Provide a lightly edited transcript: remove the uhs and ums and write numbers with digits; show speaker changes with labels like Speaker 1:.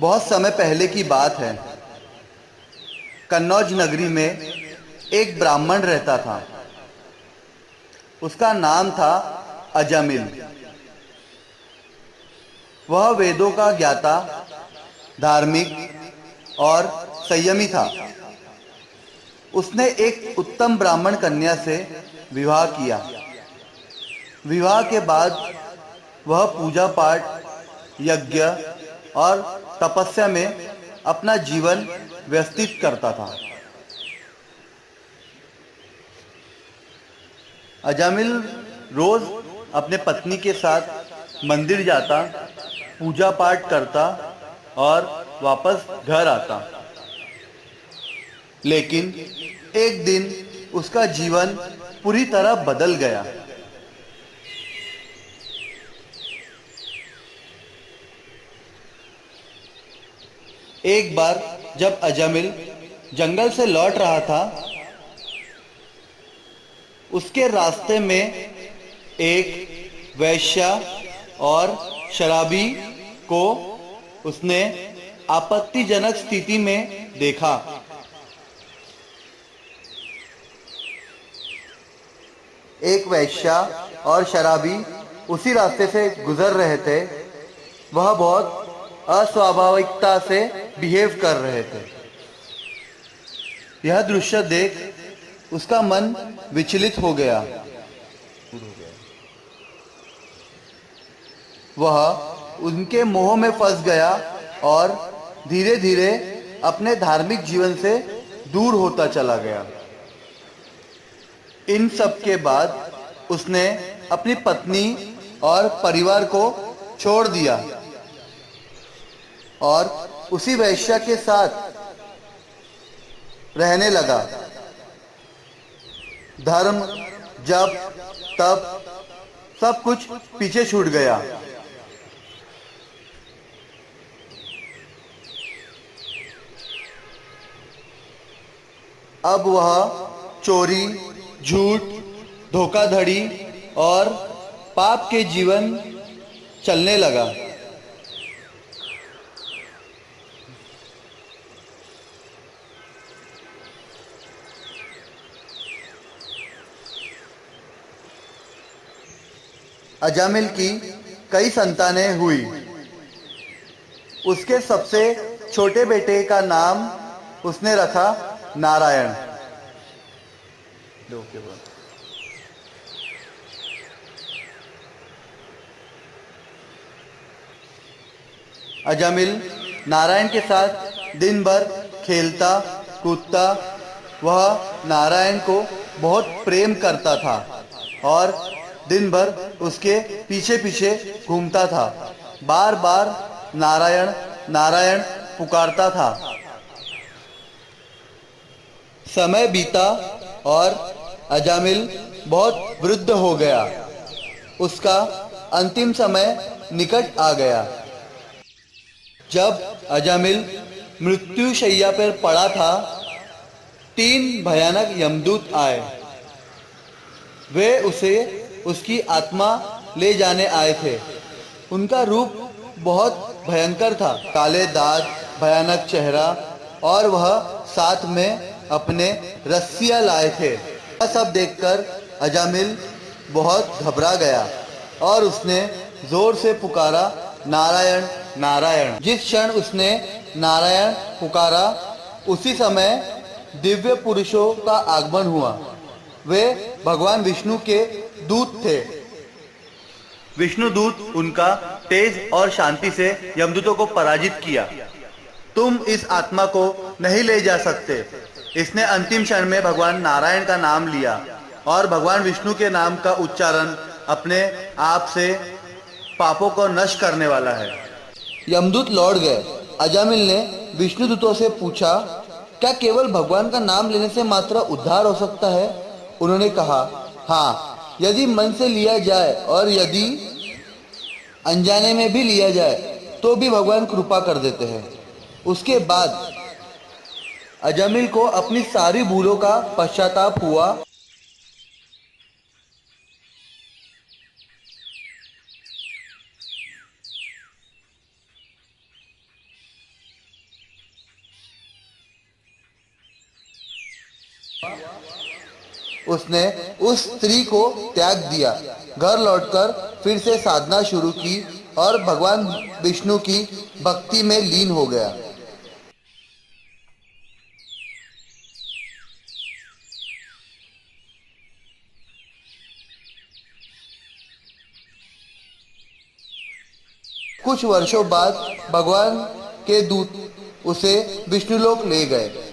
Speaker 1: बहुत समय पहले की बात है। कन्नौज नगरी में एक ब्राह्मण रहता था। उसका नाम था अजामिल। वह वेदों का ज्ञाता, धार्मिक और संयमी था। उसने एक उत्तम ब्राह्मण कन्या से विवाह किया। विवाह के बाद वह पूजा पाठ, यज्ञ और तपस्या में अपना जीवन व्यतीत करता था। अजामिल रोज अपने पत्नी के साथ मंदिर जाता, पूजा पाठ करता और वापस घर आता। लेकिन एक दिन उसका जीवन पूरी तरह बदल गया। एक बार जब अजामिल जंगल से लौट रहा था, उसके रास्ते में एक वैश्या और शराबी को उसने आपत्तिजनक स्थिति में देखा। एक वैश्या और शराबी उसी रास्ते से गुजर रहे थे। वह बहुत अस्वाभाविकता से बिहेव कर रहे थे। यह दृश्य देख उसका मन विचलित हो गया। वह उनके मोह में फंस गया और धीरे धीरे अपने धार्मिक जीवन से दूर होता चला गया। इन सब के बाद उसने अपनी पत्नी और परिवार को छोड़ दिया और उसी वैश्या के साथ रहने लगा। धर्म, जप, तप सब कुछ पीछे छूट गया। अब वह चोरी, झूठ, धोखाधड़ी और पाप के जीवन चलने लगा। अजामिल की कई संतानें हुई। उसके सबसे छोटे बेटे का नाम उसने रखा नारायण। अजामिल नारायण के साथ दिन भर खेलता कूदता। वह नारायण को बहुत प्रेम करता था और दिन भर उसके पीछे पीछे घूमता था। बार बार नारायण नारायण पुकारता था। समय बीता और अजामिल बहुत वृद्ध हो गया। उसका अंतिम समय निकट आ गया। जब अजामिल मृत्युशैया पर पड़ा था, 3 भयानक यमदूत आए। वे उसे उसकी आत्मा ले जाने आए थे। उनका रूप बहुत भयंकर था, काले दांत, भयानक चेहरा और वह साथ में अपने रस्सियां लाए थे। यह सब देखकर अजामिल बहुत घबरा गया और उसने जोर से पुकारा, नारायण नारायण। जिस क्षण उसने नारायण पुकारा, उसी समय दिव्य पुरुषों का आगमन हुआ। वे भगवान विष्णु के दूत थे। विष्णुदूत उनका तेज और शांति से यमदूतों को पराजित किया। तुम इस आत्मा को नहीं ले जा सकते। इसने अंतिम क्षण में भगवान नारायण का नाम लिया और भगवान विष्णु के नाम का उच्चारण अपने आप से पापों को नष्ट करने वाला है। यमदूत लौट गए। अजामिल ने विष्णुदूतों से पूछा, क्या केवल भगवान का नाम लेने से मात्र उद्धार हो सकता है? उन्होंने कहा, हाँ, यदि मन से लिया जाए और यदि अनजाने में भी लिया जाए तो भी भगवान कृपा कर देते हैं। उसके बाद अजामिल को अपनी सारी भूलों का पश्चाताप हुआ। उसने उस स्त्री को त्याग दिया, घर लौटकर फिर से साधना शुरू की और भगवान विष्णु की भक्ति में लीन हो गया। कुछ वर्षों बाद भगवान के दूत उसे विष्णुलोक ले गए।